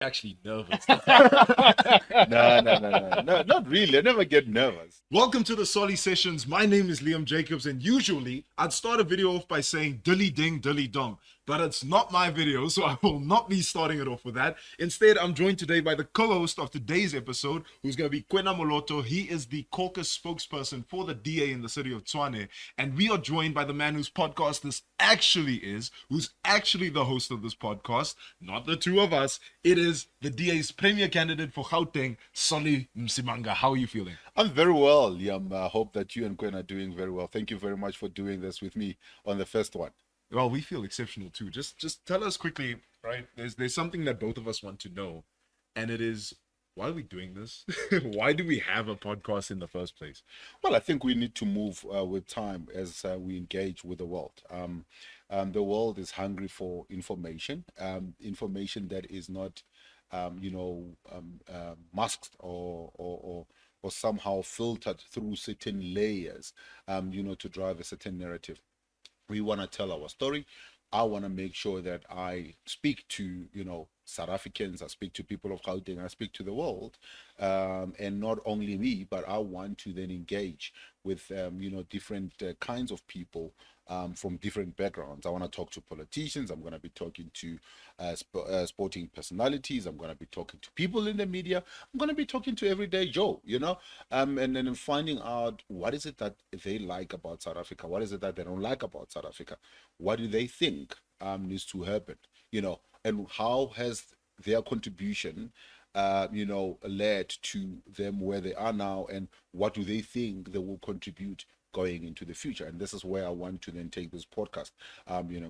Actually nervous. No, not really. I never get nervous. Welcome to the Solly Sessions. My name is Liam Jacobs, and usually I'd start a video off by saying dilly ding, dilly dong, but it's not my video, so I will not be starting it off with that. Instead, I'm joined today by the co-host of today's episode, who's going to be Kwena Moloto. He is the caucus spokesperson for the DA in the City of Tshwane, and we are joined by the man whose podcast this actually is, who's actually the host of this podcast, not the two of us. It is the DA's premier candidate for Gauteng, Solly Msimanga. How are you feeling? I'm very well, Liam. I hope that you and Gwen are doing very well. Thank you very much for doing this with me on the first one. Well, we feel exceptional too. Just tell us quickly, right? There's something that both of us want to know, and it is, why are we doing this? Why do we have a podcast in the first place? Well, I think we need to move with time as we engage with the world. The world is hungry for information, information that is not, masked or somehow filtered through certain layers, to drive a certain narrative. We want to tell our story. I want to make sure that I speak to, South Africans, I speak to people of Gauteng, I speak to the world, and not only me, but I want to then engage with, different kinds of people from different backgrounds. I want to talk to politicians. I'm going to be talking to sporting personalities. I'm going to be talking to people in the media. I'm going to be talking to everyday Joe, and then finding out what is it that they like about South Africa, what is it that they don't like about South Africa, what do they think needs to happen, and how has their contribution led to them where they are now, and what do they think they will contribute going into the future. And this is where I want to then take this podcast,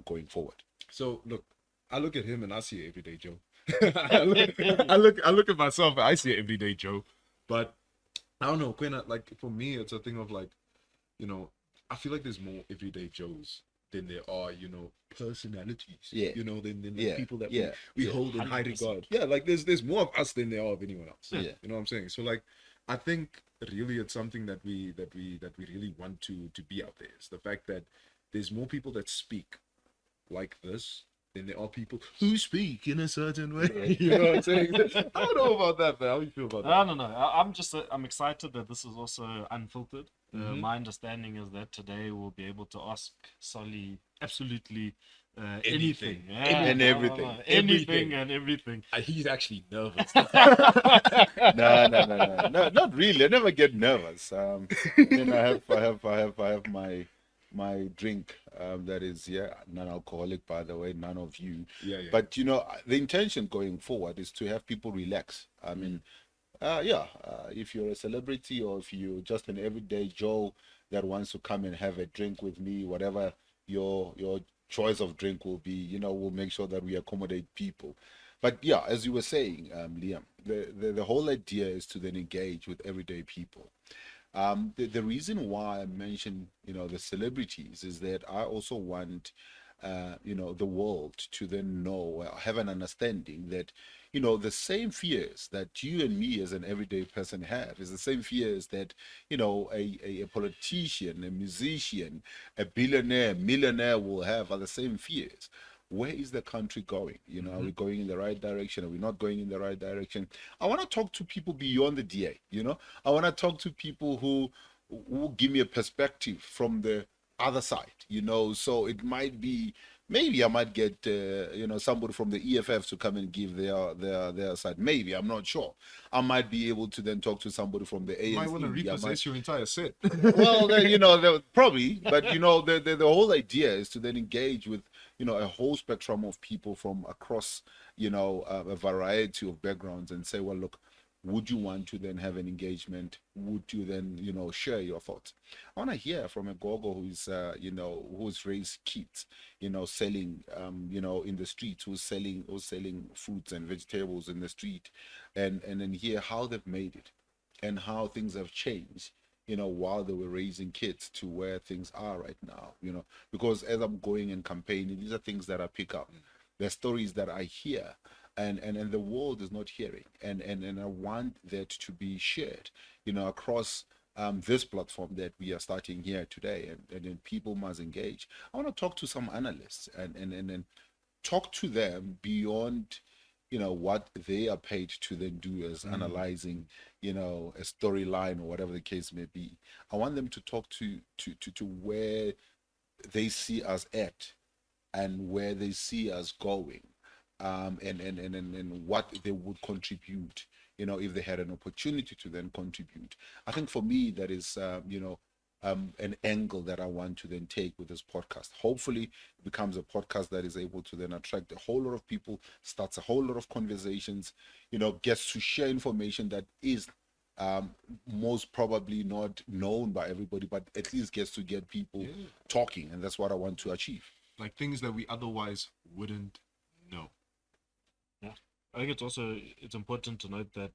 going forward. So look, I look at him and I see everyday Joe. I look at myself and I see everyday Joe. But I don't know, Quinn, like for me it's a thing of like, I feel like there's more everyday Joes than there are, personalities. Yeah. Than Yeah. people that Yeah. we Yeah. hold in high 100%. regard. Yeah, like there's more of us than there are of anyone else. Yeah. You know what I'm saying? So like I think really it's something that we really want to be out there. It's the fact that there's more people that speak like this than there are people who speak in a certain way. You know what I'm saying? I don't know about that, man. How do you feel about that? No. I'm excited that this is also unfiltered. Mhm. My understanding is that today we'll be able to ask Solly absolutely Anything. anything. Yeah, And everything. Anything and everything. He's actually nervous. No, not really. I never get nervous. Then I have my drink, that is, non-alcoholic, by the way, none of you. Yeah. But the intention going forward is to have people relax. I mean, if you're a celebrity or if you're just an everyday Joe that wants to come and have a drink with me, whatever your choice of drink will be, we'll make sure that we accommodate people. But yeah, as you were saying, Liam, the whole idea is to then engage with everyday people. The reason why I mention, the celebrities is that I also want, the world to then know, have an understanding that, the same fears that you and me as an everyday person have is the same fears that, a politician, a musician, a billionaire, millionaire will have, are the same fears. Where is the country going? Are we going in the right direction? Are we not going in the right direction? I want to talk to people beyond the DA. I want to talk to people who give me a perspective from the other side. So it might be, maybe I might get somebody from the EFF to come and give their side. Maybe, I'm not sure. I might be able to then talk to somebody from the ANC. You might want to repossess your entire set. Well, probably, but the whole idea is to then engage with a whole spectrum of people from across a variety of backgrounds and say, well, look, would you want to then have an engagement? Would you then share your thoughts? I want to hear from a gogo who's raised kids, selling in the streets, who's selling fruits and vegetables in the street, and then hear how they've made it and how things have changed, while they were raising kids to where things are right now, because as I'm going and campaigning, these are things that I pick up. They're stories that I hear, and the world is not hearing, and I want that to be shared, across this platform that we are starting here today, and then people must engage. I want to talk to some analysts and talk to them beyond what they are paid to then do is analyzing, a storyline or whatever the case may be. I want them to talk to where they see us at and where they see us going, and what they would contribute, if they had an opportunity to then contribute. I think for me, that is, an angle that I want to then take with this podcast. Hopefully, it becomes a podcast that is able to then attract a whole lot of people, starts a whole lot of conversations, gets to share information that is most probably not known by everybody, but at least gets to get people talking, and that's what I want to achieve. Like things that we otherwise wouldn't know. Yeah. I think it's important to note that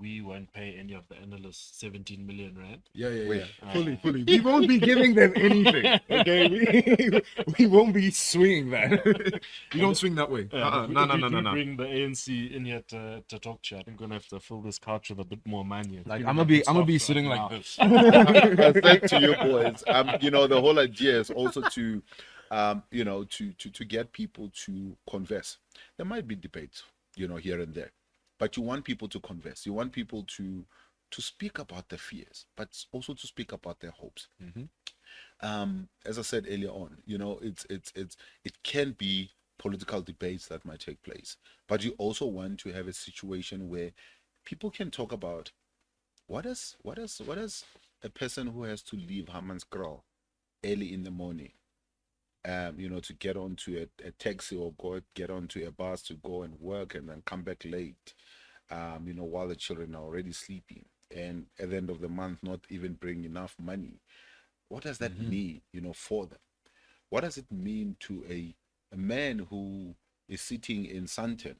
we won't pay any of the analysts 17 million rand. Yeah. Fully. We won't be giving them anything. Okay, we won't be swinging that. We don't swing that way. No. Bring the ANC in here to talk to you. I think we're gonna have to fill this couch with a bit more money. Like I'm gonna be sitting like this. Thanks to you boys. The whole idea is also to, to get people to converse. There might be debates, here and there, but you want people to converse. You want people to speak about their fears, but also to speak about their hopes. As I said earlier on, it can be political debates that might take place, but you also want to have a situation where people can talk about what is a person who has to leave Hammanskraal early in the morning, to get onto a taxi or get onto a bus to go and work and then come back late, while the children are already sleeping, and at the end of the month not even bring enough money. What does that mean, for them? What does it mean to a man who is sitting in Sandton,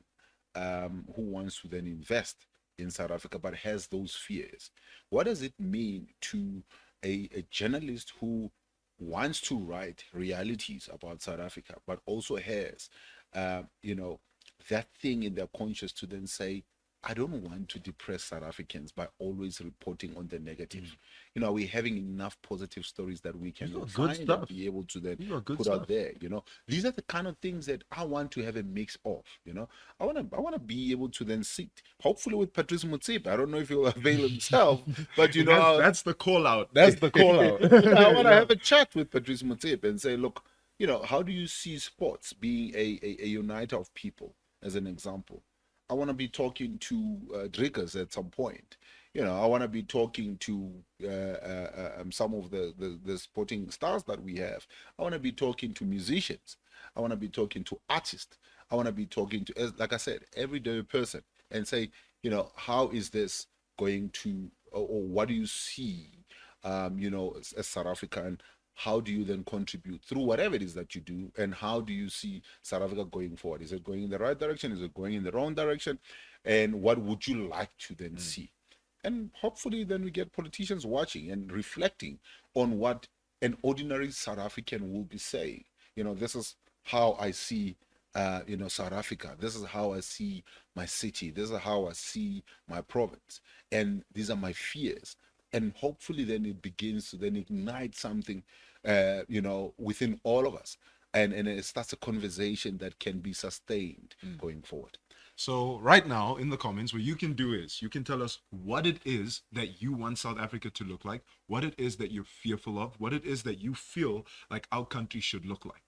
who wants to then invest in South Africa but has those fears? What does it mean to a journalist who wants to write realities about South Africa but also has that thing in their conscience to then say, I don't want to depress South Africans by always reporting on the negative. Are we having enough positive stories that we can find and be able to then put out there? These are the kind of things that I want to have a mix of. I want to be able to then sit, hopefully with Patrice Motsepe. I don't know if he'll avail himself, but that's the call out. That's the call out. I want to have a chat with Patrice Motsepe and say, look, how do you see sports being a uniter of people, as an example? I want to be talking to Driggers at some point. I want to be talking to some of the sporting stars that we have. I want to be talking to musicians. I want to be talking to artists. I want to be talking to, like I said, everyday person, and say, how is this going to, or what do you see, as South Africa, and how do you then contribute through whatever it is that you do, and how do you see South Africa going forward? Is it going in the right direction? Is it going in the wrong direction? And what would you like to then see? And hopefully then we get politicians watching and reflecting on what an ordinary South African will be saying. This is how I see South Africa. This is how I see my city. This is how I see my province. And these are my fears. And hopefully then it begins to then ignite something, within all of us. And it starts a conversation that can be sustained going forward. So right now in the comments, what you can do is you can tell us what it is that you want South Africa to look like, what it is that you're fearful of, what it is that you feel like our country should look like.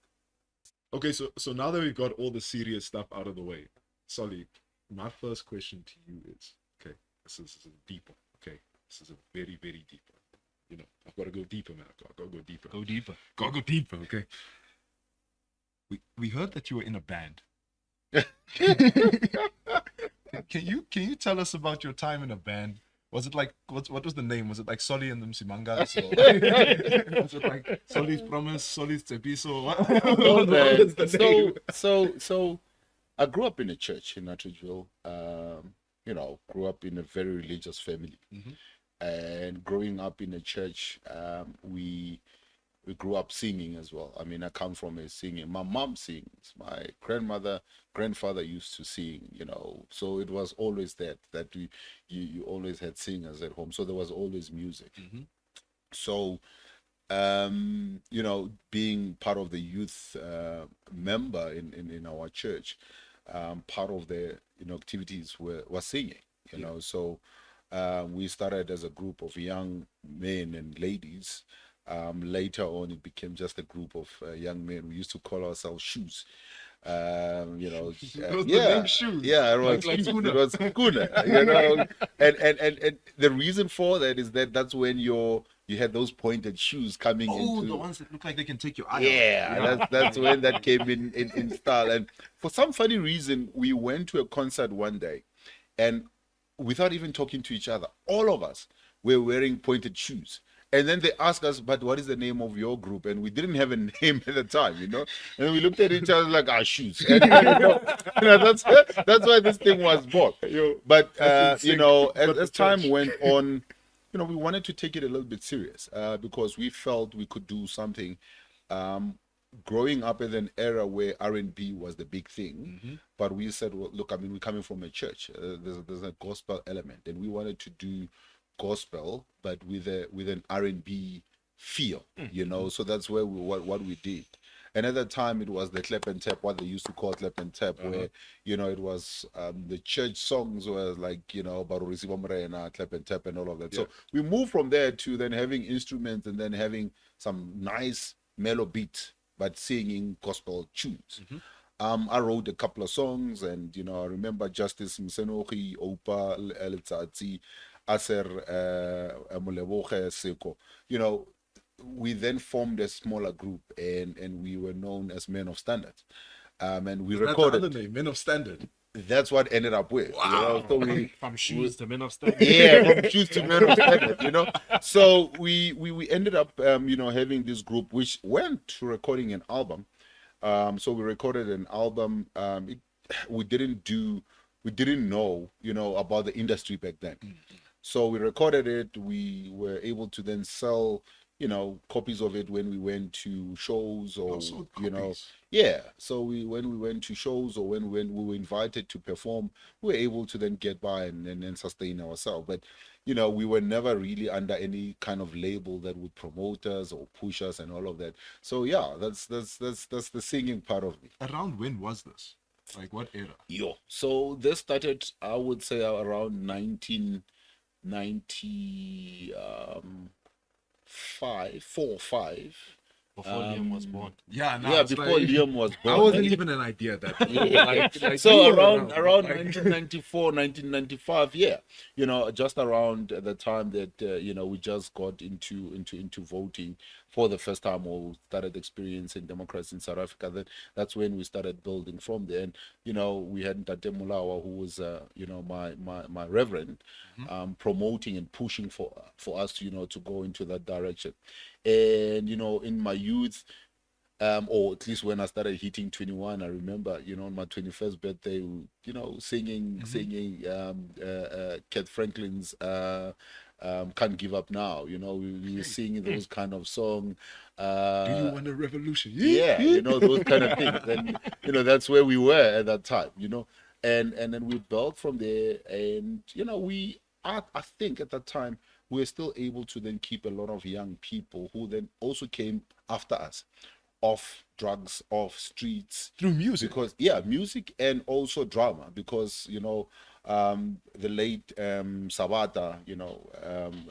Okay, so now that we've got all the serious stuff out of the way, Solly, my first question to you is, okay, this is a deep one, okay? This is a very, very deep one. I've got to go deeper, man. I've got to go deeper. Go deeper. Gotta go deeper, okay? We heard that you were in a band. Can you tell us about your time in a band? Was it like, what was the name? Was it like Solly and the Msimanga? Was it like Solly's Promise, Solly's Tsepiso? What was the name? So I grew up in a church in Atteridgeville. Grew up in a very religious family. And growing up in a church, we grew up singing as well. I mean, I come from a singing. My mom sings. My grandfather used to sing. So it was always that you always had singers at home. So there was always music. So, being part of the youth member in our church, part of the activities was singing. Yeah. So we started as a group of young men and ladies. Later on, it became just a group of young men. We used to call ourselves Shoes. It was the Yeah, name Shoes. yeah, it was Like Shoes. Kuna. It was Kuna, and the reason for that is that's when you had those pointed shoes coming Oh, into. the ones that look like they can take your eye Yeah, out. that's when that came in style. And for some funny reason, we went to a concert one day, and without even talking to each other, all of us were wearing pointed shoes. And then they asked us, "But what is the name of your group?" And we didn't have a name at the time, And we looked at each other like, "Our shoes." And, that's why this thing was born. But That's insane. But as the time touch. went on, we wanted to take it a little bit serious because we felt we could do something. Growing up in an era where R&B was the big thing, but we said, well, look, I mean, we're coming from a church. There's a gospel element, and we wanted to do gospel, but with an R&B feel, So that's where what we did. And at that time, it was the clap and tap, what they used to call clap and tap, where it was the church songs were like Barurisi Bomrena, clap and tap, and all of that. Yeah. So we moved from there to then having instruments and then having some nice mellow beat, but singing gospel tunes. I wrote a couple of songs, and I remember Justice Msenogi, Opa Letsatsi, Aser Moleboge Seko. We then formed a smaller group, and we were known as Men of Standard. And we That's the recorded. other name, Men of Standard. That's what ended up with. Wow. So we, From Shoes to Men of Standard. yeah, from Shoes to Men of Standard. So we ended up, having this group which went to recording an album. So we recorded an album. We didn't know, about the industry back then. So we recorded it. We were able to then sell, copies of it when we went to shows or, sold you know, copies. yeah. So when we went to shows or when we were invited to perform, we were able to then get by and sustain ourselves. But, we were never really under any kind of label that would promote us or push us and all of that. So yeah, that's the singing part of me. Around when was this? Like what era? So this started, I would say, around 1990, 4 or 5. Before Liam was born. Yeah, Yeah, before Liam was born. I wasn't even an idea at that point. Like, So you were around like- 1994, 1995, yeah, just around the time that we just got into voting for the first time or started experiencing democracy in South Africa. That's when we started building from there. And we had Tate Mulawa, who was my reverend, promoting and pushing for us to go into that direction. And in my youth, or at least when I started hitting 21, I remember, on my 21st birthday, singing Cat Franklin's Can't Give Up Now. We were singing those kind of songs. Do you want a revolution? Yeah, those kind of things. And that's where we were at that time, and then we built from there. And I think at that time we were still able to then keep a lot of young people who then also came after us off drugs, off streets, Through music. because music and also drama, because the late Sabata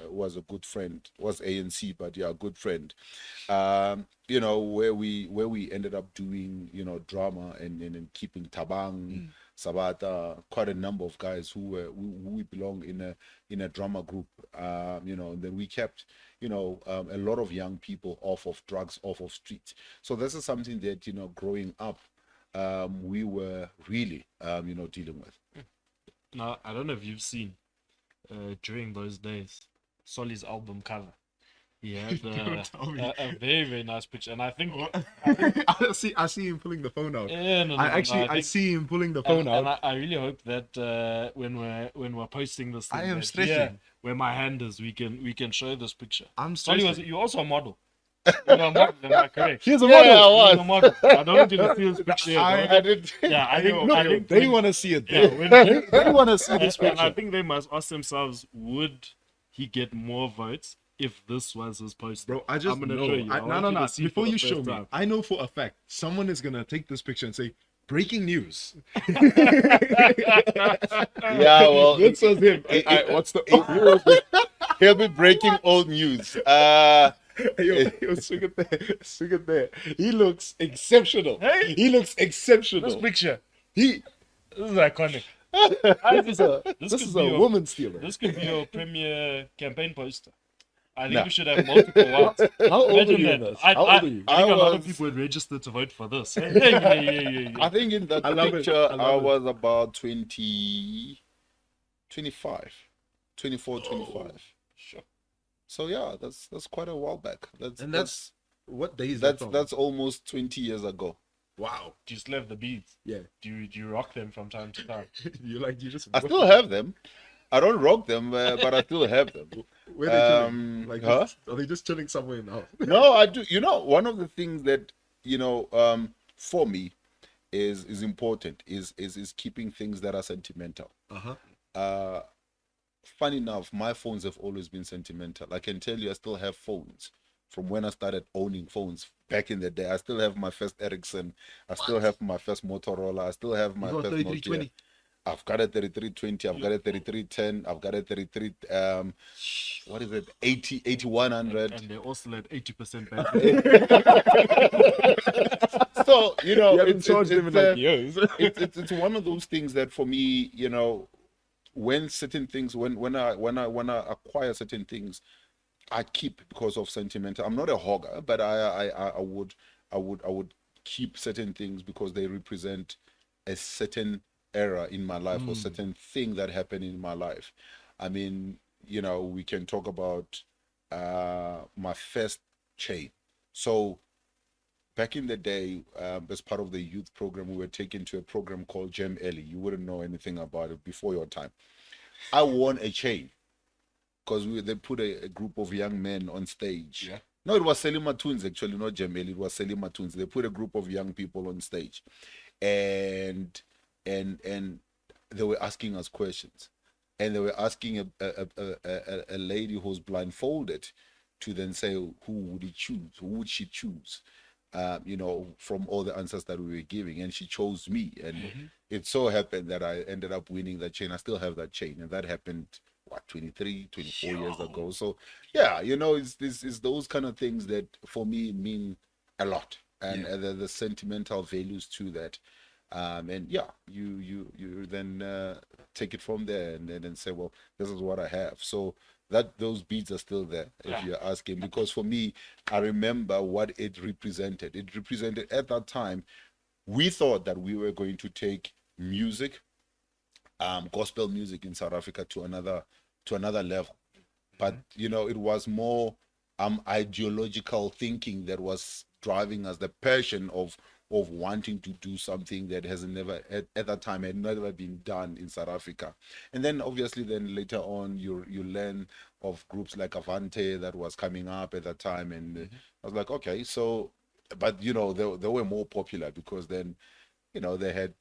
was a good friend, was ANC, but a good friend, where we ended up doing drama and keeping Tabang, Sabata, quite a number of guys who we belong in a drama group, and then we kept a lot of young people off of drugs, off of streets. So this is something that growing up we were really dealing with. Now, I don't know if you've seen during those days Solly's album cover. He had tell me. a very, very nice picture. And I think I see him pulling the phone out. I I see him pulling the phone out. And I really hope that when we're posting this thing, I am that stressing. here, where my hand is, we can show this picture. I'm Solly, stressing. you also a model. You're a model, am I correct? Here's a Yeah, model. I was. You're a model. I don't want you to see this picture. Here, I- bro. I did. Yeah, I think They when- want to see it. yeah, Though. when- They want to see this and I picture. think they must ask themselves, would he get more votes if this was his poster? Bro, I just I'm gonna know. show you. I No, want no, you to no. see Before for the you show first me, time. I know for a fact someone is gonna take this picture and say, Breaking news. Yeah, well, This was him. What's the? he'll be breaking old news. Yo, swing it there. He looks exceptional. Hey! He looks This exceptional. picture. He. This is iconic. This could is be a your- woman stealer. This could be your premier campaign poster. I think No. we should have multiple ones. How old Imagine are you that. in this? I, How old I, are you? I think I a lot of was- people would register to vote for this. Yeah. I think in that I love it. picture, I I, love it. was about 25, 24, 25. Sure. So yeah, that's quite a while back. And that's what day is that from? that's almost 20 years ago. Wow. Do you still have the beads? Yeah. Do you rock them from time to time? You just. I still have them. I don't rock them, but I still have them. Where are they chilling? Like, huh? are they just chilling somewhere in the house? No, I do. You know, one of the things that for me is important is keeping things that are sentimental. Uh-huh. Funny enough, my phones have always been sentimental. I can tell you, I still have phones from when I started owning phones back in the day. I still have my first Ericsson. I still have my first Motorola. I still have my You got first 3320. Nokia. I've got a 3320. I've got a 3310. I've got a 33. What is it? 8100. And they're all still at 80% battery. So You haven't charged them in like uh, years. it's one of those things that for me, when certain things, when I acquire certain things, I keep because of sentimental. I'm not a hogger, but I would keep certain things because they represent a certain era in my life or certain thing that happened in my life. I mean, we can talk about my first chain. So back in the day, as part of the youth program, we were taken to a program called Gem Ellie. You wouldn't know anything about it before your time. I won a chain because they put a group of young men on stage. Yeah. No, it was Selima Toons actually, not Gem Ellie. It was Selima Toons. They put a group of young people on stage, and they were asking us questions, and they were asking a lady who's blindfolded to then say who would he choose, who would she choose, from all the answers that we were giving, and she chose me, and it so happened that I ended up winning that chain. I still have that chain, and that happened 23, 24 years ago. So yeah, it's those kind of things that for me mean a lot, and the sentimental values to that. And yeah, you then take it from there and then say, well, this is what I have. So that those beads are still there, if you're asking, because for me, I remember what it represented. It represented at that time, we thought that we were going to take music, gospel music in South Africa to another level. But it was more ideological thinking that was driving us, the passion of wanting to do something that has never at that time had never been done in South Africa. And then obviously then later on you learn of groups like Avante that was coming up at that time, and I was like, okay, so but they were more popular because then they had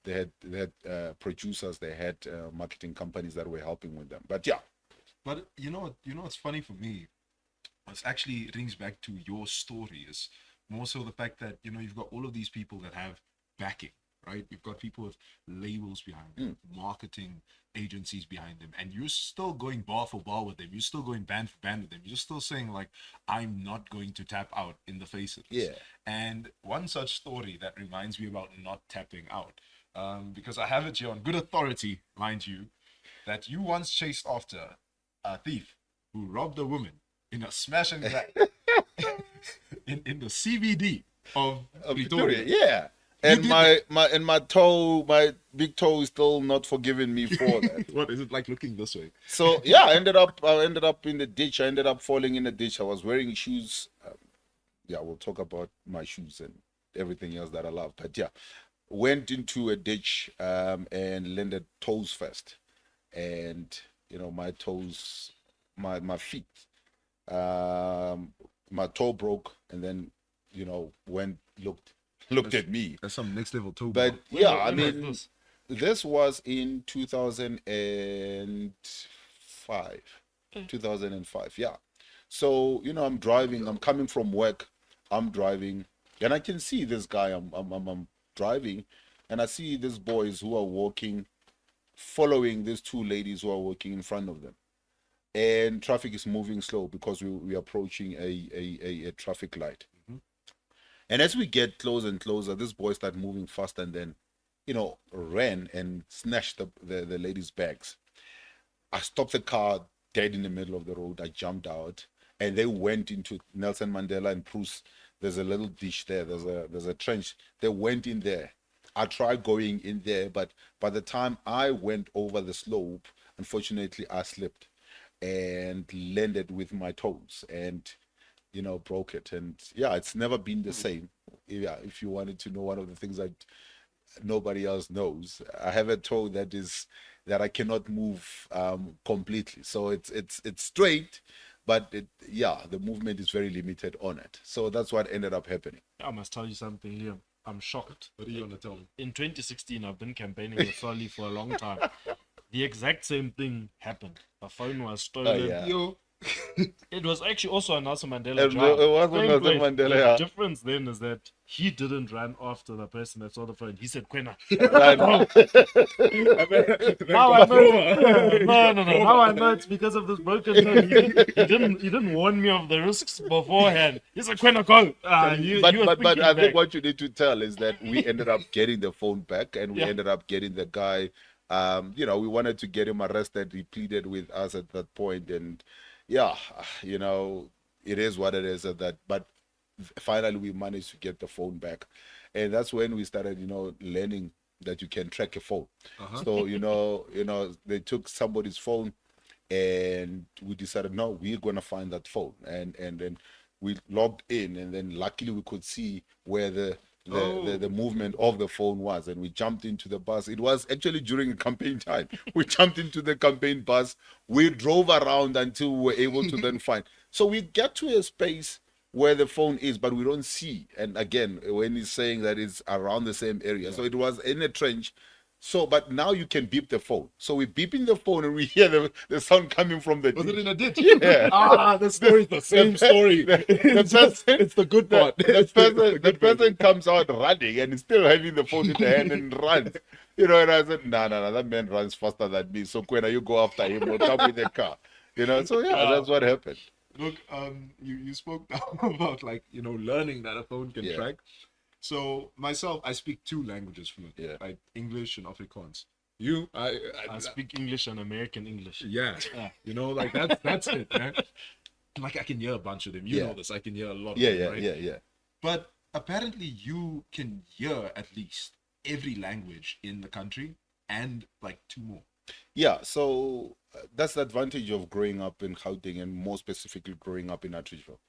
producers, they had marketing companies that were helping with them. But yeah. But what's funny for me? It actually rings back to your story. Is more so the fact that you've got all of these people that have backing, right? You've got people with labels behind them, marketing agencies behind them, and you're still going bar for bar with them. You're still going band for band with them. You're still saying like, I'm not going to tap out in the face of this. Yeah. And one such story that reminds me about not tapping out, because I have it here on good authority, mind you, that you once chased after a thief who robbed a woman in a smash and grab in the CBD of Pretoria. Yeah. You And did my big toe is still not forgiving me for that. What is it like looking this way? So yeah, I ended up in the ditch. I ended up falling in the ditch. I was wearing shoes. We'll talk about my shoes and everything else that I love. But yeah, went into a ditch and landed toes first, and my toes, my feet, my toe broke, and then looked at me. That's some next level toe. But When yeah, was I mean, this? this was in 2005. 2005, yeah. So I'm driving. I'm coming from work. I'm driving, and I can see this guy. I'm driving, and I see these boys who are walking, following these two ladies who are walking in front of them. And traffic is moving slow because we're approaching a traffic light. And as we get closer and closer, this boy started moving fast and then, ran and snatched the lady's bags. I stopped the car dead in the middle of the road. I jumped out, and they went into Nelson Mandela and Bruce. There's a little ditch there. There's a trench. They went in there. I tried going in there, but by the time I went over the slope, unfortunately, I slipped and landed with my toes and broke it. And yeah, it's never been the same. Yeah, if you wanted to know one of the things that nobody else knows, I have a toe that I cannot move completely. So it's straight, but the movement is very limited on it. So that's what ended up happening. I must tell you something, Liam. I'm shocked. What do you want to tell me? In 2016, I've been campaigning with Solly for a long time. The exact same thing happened. The phone was stolen. Oh, yeah. Yo, It was actually also a Nelson Mandela It drive. was Same Nelson place. Mandela, The yeah. difference then is that he didn't run after the person that saw the phone. He said, Kwena. Right. Now I know. No. Now I know it's because of this broken phone. He didn't warn me of the risks beforehand. He said, Kwena, go. But I think what you need to tell is that we ended up getting the phone back, and we ended up getting the guy. We wanted to get him arrested. He pleaded with us at that point, and it is what it is at that. But finally, we managed to get the phone back, and that's when we started, learning that you can track a phone. So they took somebody's phone, and we decided, no, we're gonna find that phone, and then we logged in, and then luckily we could see where the movement of the phone was, and we jumped into the bus. It was actually during a campaign time. We jumped into the campaign bus. We drove around until we were able to then find. So we get to a space where the phone is, but we don't see. And again, when he's saying that it's around the same area, so it was in a trench. So, but now you can beep the phone. So we beeping the phone, and we hear the sound coming from the was it ditch. in a ditch? Yeah. The story's the same story. It's the good part. The person comes out running and is still having the phone in the hand and runs. And I said, no, that man runs faster than me. So Kwena, you go after him or come with the car. So yeah, that's what happened. Look, you spoke about learning that a phone can track. So myself, I speak two languages fluently, right? English and Afrikaans. You, I speak English and American English. Yeah. That's it, man. Like I can hear a bunch of them. You know this. I can hear a lot of them, right? Yeah. But apparently you can hear at least every language in the country and like two more. Yeah, so that's the advantage of growing up in Gauteng, and more specifically growing up in Atteridgeville.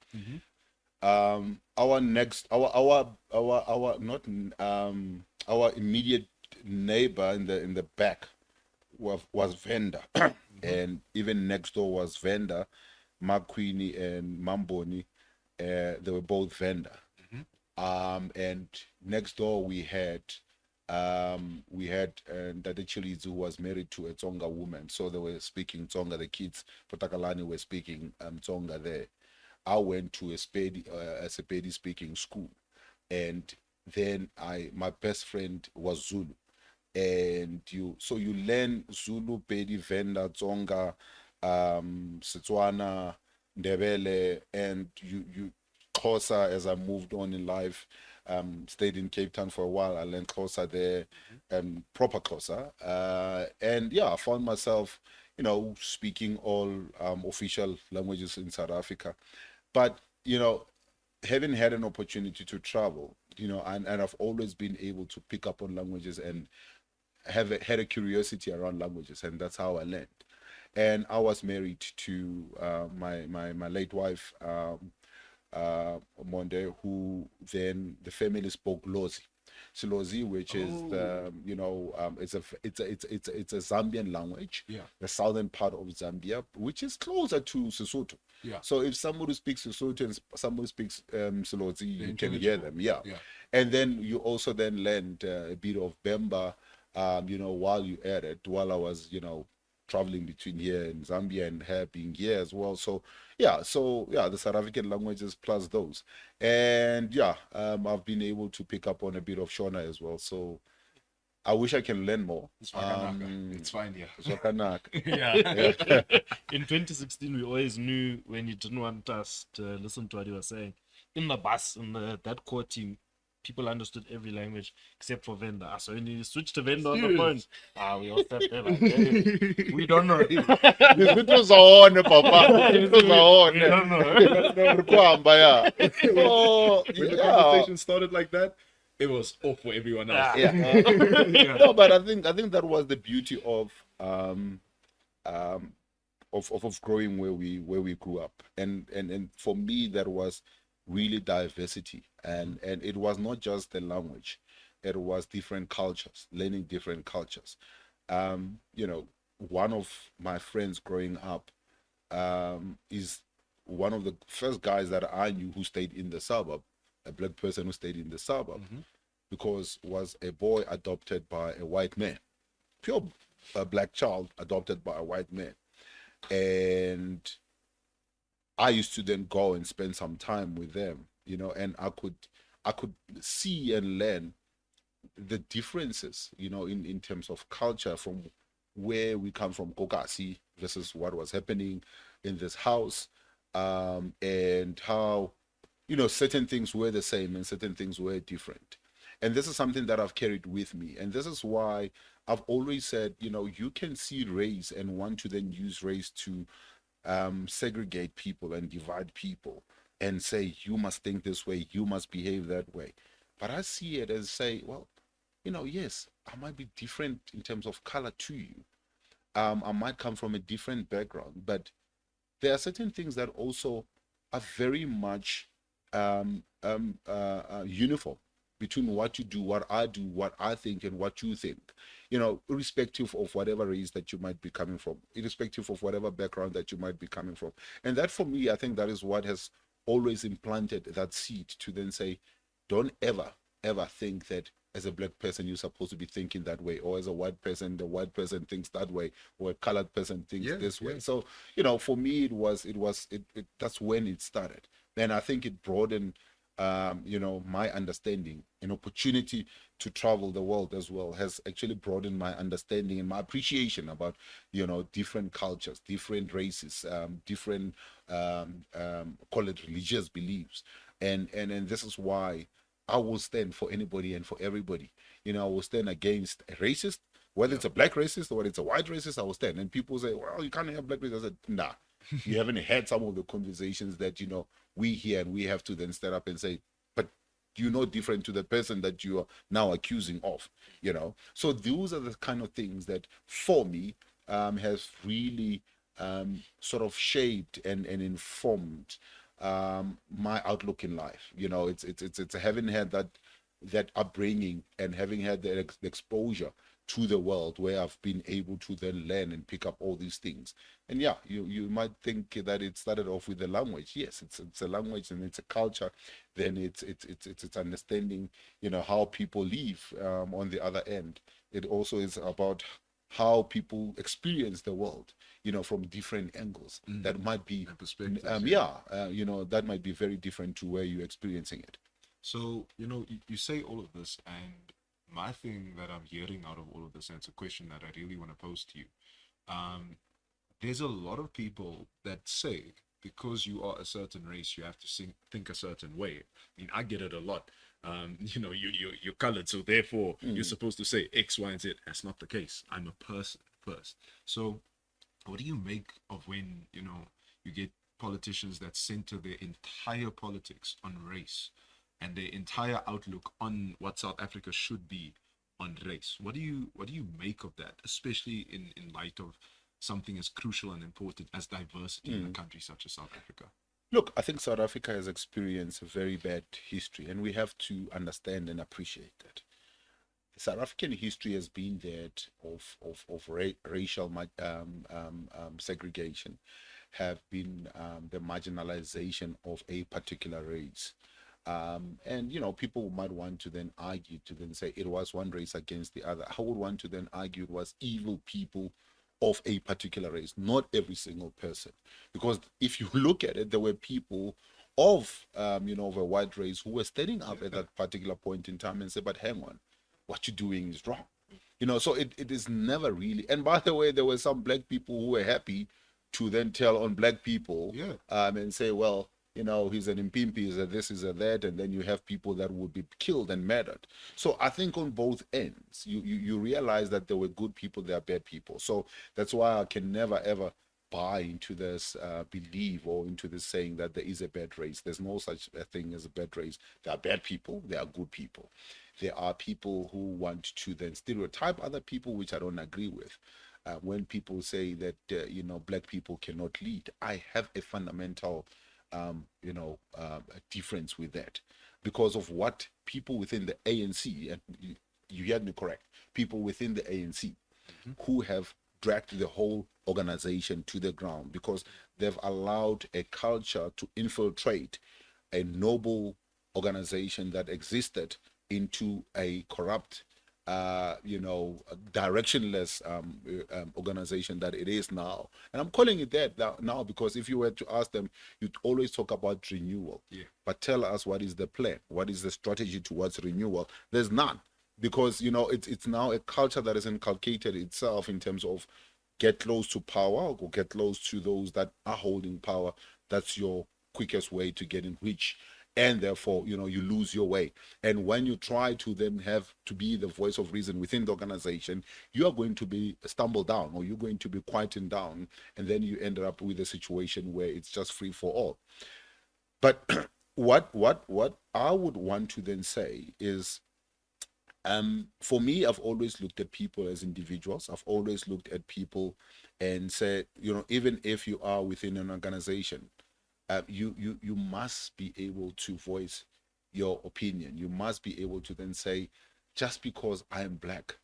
Our immediate neighbor in the back was Venda, and even next door was Venda, Makwini and Mamboni. They were both Venda. And next door we had Ndade Chiliz, who was married to a Tsonga woman, so they were speaking Tsonga. The kids Potakalani were speaking Tsonga there. I went to a Sepedi speaking school, and then my best friend was Zulu, and you learn Zulu, Pedi, Venda, Tsonga, Setswana, Ndebele, and you Xhosa. As I moved on in life, stayed in Cape Town for a while. I learned Xhosa there, proper Xhosa, and yeah, I found myself speaking all official languages in South Africa. But having had an opportunity to travel, and I've always been able to pick up on languages and had a curiosity around languages, and that's how I learned. And I was married to my late wife, Monde, who then the family spoke Lozi. Silozi, which is it's a Zambian language, the southern part of Zambia, which is closer to Sesotho. Yeah. So if somebody speaks Sesotho and somebody speaks Silozi, you can hear them. Yeah. And then you also then learned a bit of Bemba, while you at it, while I was traveling between here and Zambia and her being here as well. So the South African languages plus those. And I've been able to pick up on a bit of Shona as well. So I wish I can learn more. It's Wakanaka. It's fine, yeah. Zwakanaka. Yeah. In 2016, we always knew when you didn't want us to listen to what you were saying. In the bus, in that core team, people understood every language except for Venda. So when you switch to Venda on the phone, we all sat there like, hey, we don't know. It was on, Papa. It was on. We don't know. Oh, When the yeah. conversation started like that, it was off for everyone else. Yeah. No, but I think that was the beauty of growing where we grew up, and for me that was really diversity, and it was not just the language, it was different cultures, learning different cultures. You know, one of my friends growing up is one of the first guys that I knew who stayed in the suburb, a black person who stayed in the suburb, because was a boy adopted by a white man, pure a black child adopted by a white man. And I used to then go and spend some time with them, you know, and I could see and learn the differences, you know, in terms of culture from where we come from, Kokasi versus what was happening in this house, and how, you know, certain things were the same and certain things were different. And this is something that I've carried with me. And this is why I've always said, you know, you can see race and want to then use race to segregate people and divide people and say, you must think this way, you must behave that way. But I see it as say, well, you know, yes, I might be different in terms of color to you. I might come from a different background, but there are certain things that also are very much uniform between what you do, what I do, what I think, and what you think. You know, irrespective of whatever race that you might be coming from, irrespective of whatever background that you might be coming from. And that, for me, I think that is what has always implanted that seed to then say, don't ever think that as a black person you're supposed to be thinking that way, or as a white person the white person thinks that way, or a colored person thinks this way. So, you know, for me it that's when it started. Then I think it broadened you know, my understanding. An opportunity to travel the world as well has actually broadened my understanding and my appreciation about, you know, different cultures, different races, different call it religious beliefs, and this is why I will stand for anybody and for everybody. You know, I will stand against a racist, whether it's a black racist or whether it's a white racist. I will stand. And people say, well, you can't have black racists. I said, nah. You haven't had some of the conversations that, you know, we hear, and we have to then stand up and say, but you're no different to the person that you are now accusing of, you know. So those are the kind of things that for me has really sort of shaped and informed my outlook in life. You know, it's having had that upbringing and having had the exposure to the world where I've been able to then learn and pick up all these things. And yeah, you might think that it started off with the language. Yes, it's a language and it's a culture. Then it's understanding, you know, how people live on the other end. It also is about how people experience the world, you know, from different angles. That might be you know, that might be very different to where you're experiencing it. So, you know, you say all of this, and my thing that I'm hearing out of all of this, and it's a question that I really want to pose to you. There's a lot of people that say because you are a certain race, you have to think a certain way. I mean, I get it a lot. You know, you're colored, so therefore you're supposed to say X, Y, and Z. That's not the case. I'm a person first. So, what do you make of when, you know, you get politicians that center their entire politics on race and their entire outlook on what South Africa should be on race? What do you make of that, especially in light of something as crucial and important as diversity in a country such as South Africa? Look, I think South Africa has experienced a very bad history, and we have to understand and appreciate that. The South African history has been that of racial segregation, have been the marginalization of a particular race. And, you know, people might want to then argue to then say it was one race against the other. I would want to then argue it was evil people of a particular race, not every single person. Because if you look at it, there were people of, you know, of a white race who were standing up at that particular point in time and say, but hang on, what you're doing is wrong. You know, so it is never really. And by the way, there were some black people who were happy to then tell on black people, Yeah. and say, well, you know, he's an impimpi, he's a this, he's a that, and then you have people that would be killed and murdered. So I think on both ends, you realize that there were good people, there are bad people. So that's why I can never ever buy into this belief or into this saying that there is a bad race. There's no such a thing as a bad race. There are bad people, there are good people. There are people who want to then stereotype other people, which I don't agree with. When people say that you know, black people cannot lead, I have a fundamental a difference with that, because of what people within the ANC, and you heard me correct, people within the ANC who have dragged the whole organization to the ground, because they've allowed a culture to infiltrate a noble organization that existed into a corrupt, directionless organization that it is now. And I'm calling it that now because if you were to ask them, you'd always talk about renewal. Yeah. But tell us, what is the plan? What is the strategy towards renewal? There's none, because it's now a culture that has inculcated itself in terms of get close to power or get close to those that are holding power. That's your quickest way to get in reach, and therefore you lose your way. And when you try to then have to be the voice of reason within the organization, you are going to be stumbled down, or you're going to be quietened down, and then you end up with a situation where it's just free for all. But what I would want to then say is, for me, I've always looked at people as individuals. I've always looked at people and said, even if you are within an organization, you must be able to voice your opinion. You must be able to then say, just because I am black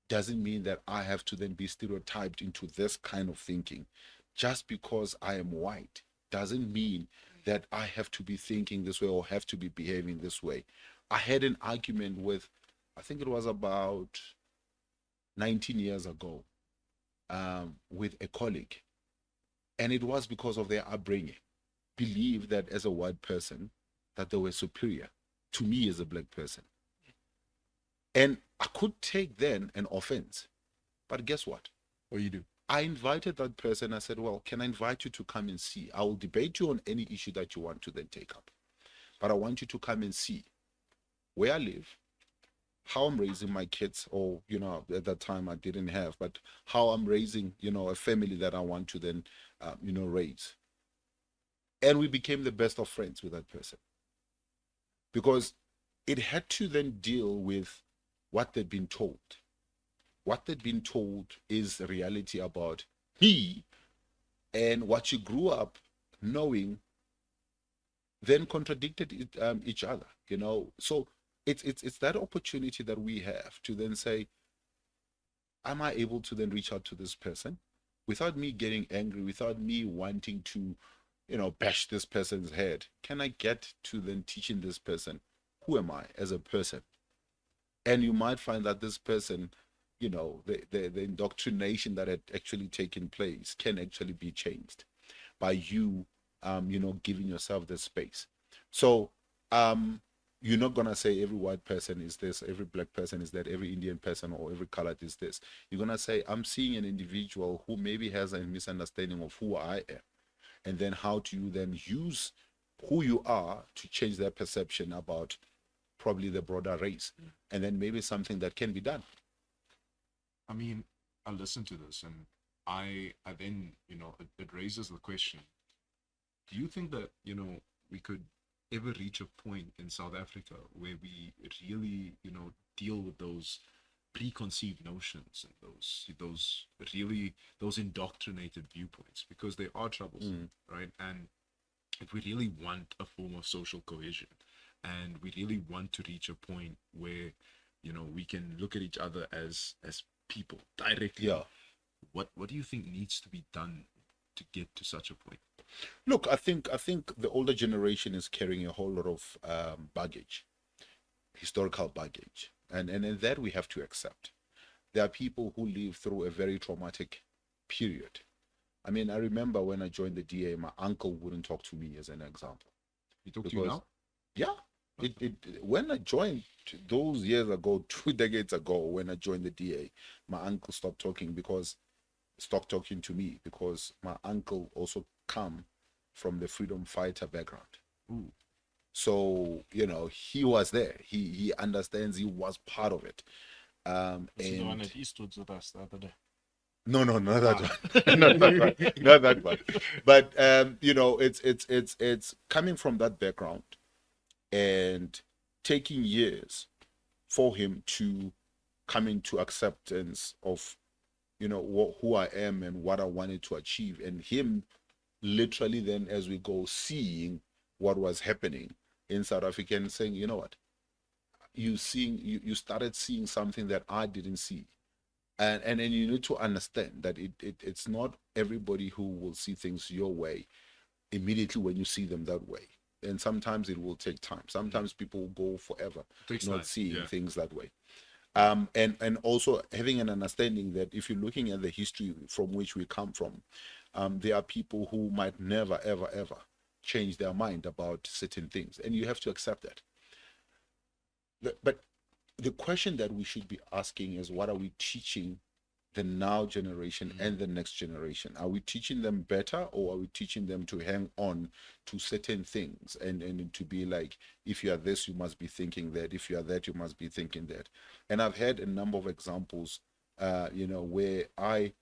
doesn't mean that I have to then be stereotyped into this kind of thinking. Just because I am white doesn't mean that I have to be thinking this way or have to be behaving this way. I had an argument with, I think it was about 19 years ago, with a colleague, and it was because of their upbringing. Believe that as a white person that they were superior to me as a black person, and I could take then an offense. But guess what you do? I invited that person. I said, well, can I invite you to come and see? I will debate you on any issue that you want to then take up, but I want you to come and see where I live, how I'm raising my kids, or at that time I didn't have, but how I'm raising a family that I want to then raise. And we became the best of friends with that person, because it had to then deal with what they'd been told. What they'd been told is reality about he, and what you grew up knowing then contradicted each other. So it's that opportunity that we have to then say, am I able to then reach out to this person without me getting angry, without me wanting to bash this person's head? Can I get to then teaching this person, who am I as a person? And you might find that this person, the indoctrination that had actually taken place can actually be changed by you, giving yourself the space. So, you're not going to say every white person is this, every black person is that, every Indian person or every colored is this. You're going to say, I'm seeing an individual who maybe has a misunderstanding of who I am. And then how do you then use who you are to change their perception about probably the broader race? And then maybe something that can be done. I mean, I listen to this, and I then, it raises the question, do you think that, we could ever reach a point in South Africa where we really, deal with those preconceived notions and those indoctrinated viewpoints, because they are troublesome, right? And if we really want a form of social cohesion, and we really want to reach a point where we can look at each other as people directly, what do you think needs to be done to get to such a point? Look, I think the older generation is carrying a whole lot of baggage, historical baggage, and that we have to accept. There are people who live through a very traumatic period. I mean, I remember when I joined the DA, my uncle wouldn't talk to me, as an example. He talked to you now? Yeah. When I joined those years ago, 2 decades ago, when I joined the DA, my uncle stopped talking to me because my uncle also come from the freedom fighter background. Ooh. So, he was there. He understands, he was part of it. Was he the one And at Eastwoods with us the other day? no, not that one. Not that one. Not that one. But it's coming from that background and taking years for him to come into acceptance of who I am and what I wanted to achieve, and him literally then, as we go, seeing what was happening in South Africa and saying, you know what, you started seeing something that I didn't see. And you need to understand that it's not everybody who will see things your way immediately when you see them that way. And sometimes it will take time. Sometimes people will go forever not seeing things that way. And also having an understanding that if you're looking at the history from which we come from, there are people who might never, ever, ever change their mind about certain things. And you have to accept that. But the question that we should be asking is, what are we teaching the now generation and the next generation? Are we teaching them better, or are we teaching them to hang on to certain things and to be like, if you are this, you must be thinking that, if you are that, you must be thinking that? And I've had a number of examples, where I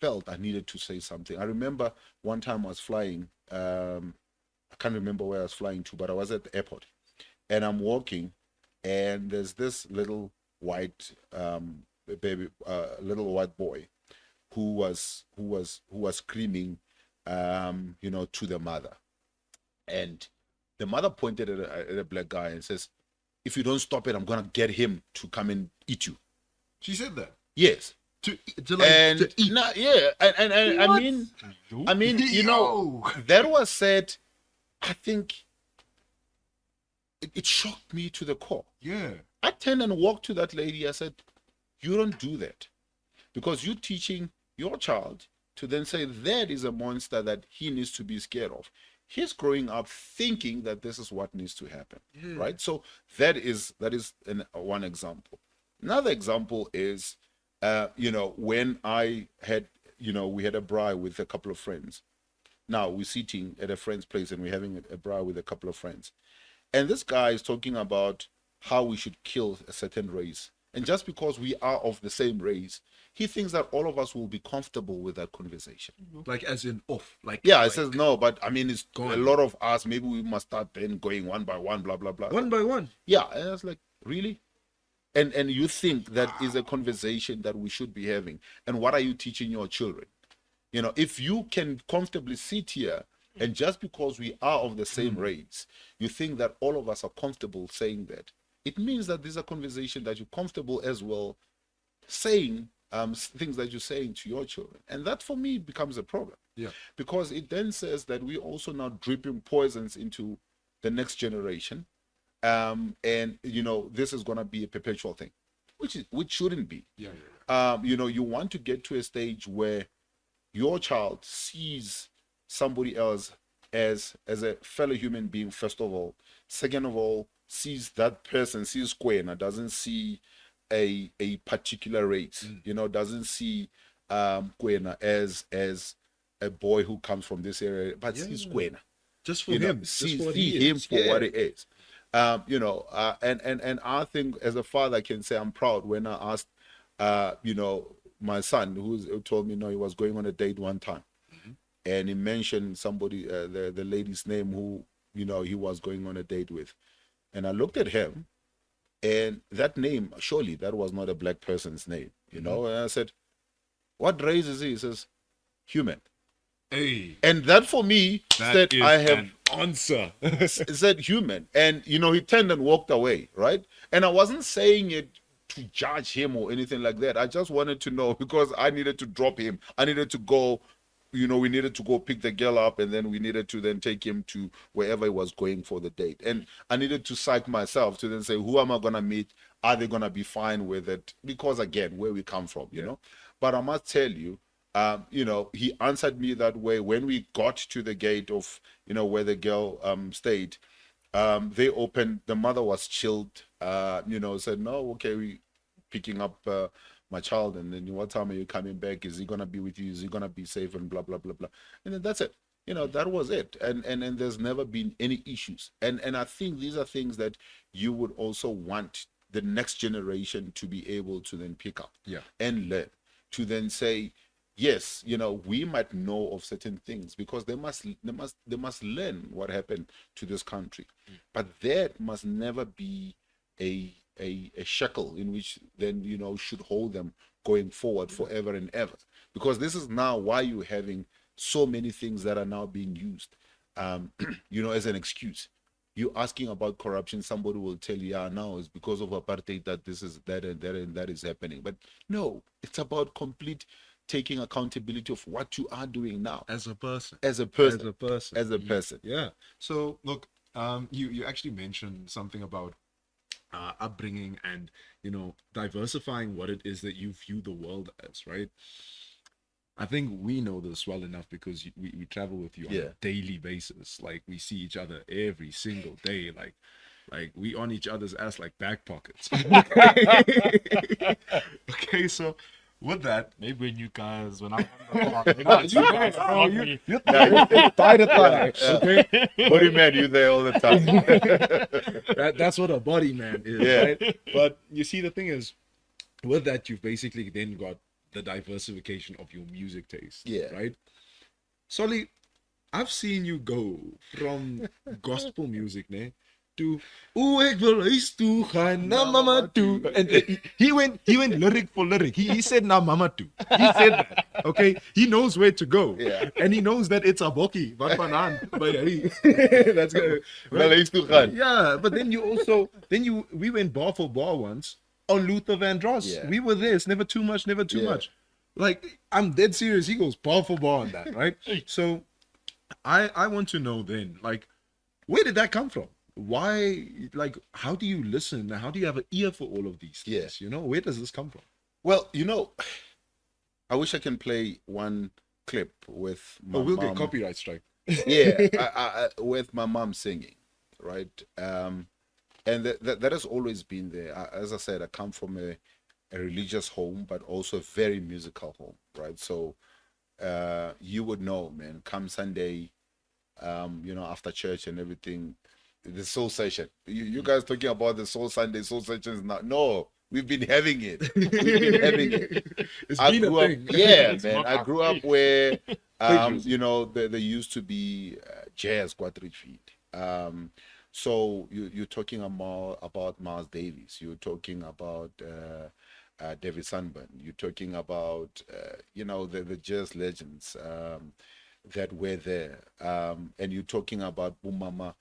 felt I needed to say something. I remember one time I was flying, I can't remember where I was flying to, but I was at the airport and I'm walking, and there's this little white little white boy who was screaming, to the mother, and the mother pointed at a black guy and says, "If you don't stop it, I'm gonna get him to come and eat you." She said that. Yes. To eat. No, yeah, and I mean, Yo. that was said. I think it shocked me to the core. Yeah. I turned and walked to that lady. I said, "You don't do that, because you're teaching your child to then say that is a monster that he needs to be scared of." He's growing up thinking that this is what needs to happen, right? So that is one example. Another example is, when I had, we had a braai with a couple of friends. Now we're sitting at a friend's place and we're having a braai with a couple of friends. And this guy is talking about how we should kill a certain race. And just because we are of the same race, he thinks that all of us will be comfortable with that conversation. Like as in off. Like yeah, like, it says no, but I mean, it's Go a on. lot of us. Maybe we must start then going one by one, blah blah blah. one by one. Yeah, and I was like, really? And you think that is a conversation that we should be having? And what are you teaching your children? If you can comfortably sit here, and just because we are of the same race, you think that all of us are comfortable saying that, it means that these are conversations that you're comfortable as well saying, things that you're saying to your children. And that for me becomes a problem. Yeah. Because it then says that we also now dripping poisons into the next generation. And this is going to be a perpetual thing, which shouldn't be. Yeah. You want to get to a stage where your child sees somebody else as a fellow human being, first of all. Second of all, sees that person, sees Kwena, doesn't see a particular race, doesn't see Kwena as a boy who comes from this area, but sees Kwena. Just for him. See Just what he him is. for what it is. And I think as a father I can say I'm proud when I asked my son who told me he was going on a date one time, and he mentioned somebody, the lady's name who he was going on a date with, and I looked at him, and that name, surely that was not a black person's name, and I said, "What race is he?" He says, "Human." Hey. And that for me said is I have an answer. said human, and he turned and walked away, right? And I wasn't saying it to judge him or anything like that. I just wanted to know, because I needed to drop him. I needed to go, we needed to go pick the girl up, and then we needed to then take him to wherever he was going for the date. And I needed to psych myself to then say, who am I gonna meet? Are they gonna be fine with it? Because again, where we come from, you know. But I must tell you, he answered me that way when we got to the gate of, where the girl stayed. They opened. The mother was chilled. Said no, okay, we picking up my child, and then what time are you coming back? Is he gonna be with you? Is he gonna be safe? And blah blah blah blah. And then that's it. That was it. And there's never been any issues. And I think these are things that you would also want the next generation to be able to then pick up, and learn, to then say, yes, we might know of certain things, because they must learn what happened to this country, but that must never be a shackle in which then should hold them going forward forever and ever, because this is now why you're having so many things that are now being used as an excuse. You asking about corruption, somebody will tell you, yeah, now it's because of apartheid that this is that and that and that is happening. But no, it's about complete taking accountability of what you are doing now as a person. Yeah. So look, you actually mentioned something about upbringing and diversifying what it is that you view the world as, right? I think we know this well enough because we travel with you on a daily basis. Like, we see each other every single day. Like we on each other's ass like back pockets. Okay, so with that, maybe when I'm you guys are me. you're okay? Body man, you there all the time. That's what a body man is, right? But you see, the thing is, with that, you've basically then got the diversification of your music taste, right? Solly, I've seen you go from gospel music, to ek wil huis toe gaan, na mama toe. And he went lyric for lyric. He said na mama toe. He said that. Okay, he knows where to go, and he knows that it's a bokkie. Wat van aan? But hey, that's good. Right? Yeah, but then we went bar for bar once on Luther Vandross. We were there. It's never too much, never too much. Like, I'm dead serious. He goes bar for bar on that, right? So I want to know then, like, where did that come from? Why, like, how do you listen? How do you have an ear for all of these things? Where does this come from? Well, I wish I can play one clip with my we'll mom. get copyright strike. With my mom singing, right? And that has always been there. As I said, I come from a religious home, but also a very musical home, right? So you would know, man, come Sunday, after church and everything, the soul session. You guys talking about the soul Sunday, soul sessions now? No, we've been having it. It's been a thing. Man. I grew up where, there used to be jazz at Atteridgeville. So you're talking about Miles Davis. You're talking about David Sanborn. You're talking about the jazz legends that were there. And you're talking about Boom Mama,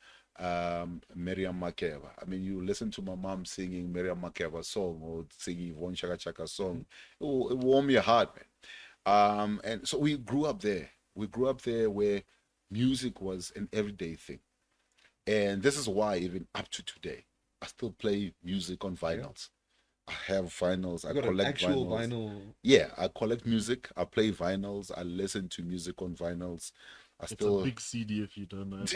Miriam Makeba. I mean, you listen to my mom singing Miriam Makeba's song or singing Yvonne Chaka Chaka's song. It warmed your heart, man. And so we grew up there. We grew up there where music was an everyday thing. And this is why, even up to today, I still play music on vinyls. I have vinyls. I collect actual vinyls. Vinyl. Yeah, I collect music. I play vinyls. I listen to music on vinyls. It's a big CD if you don't know. Is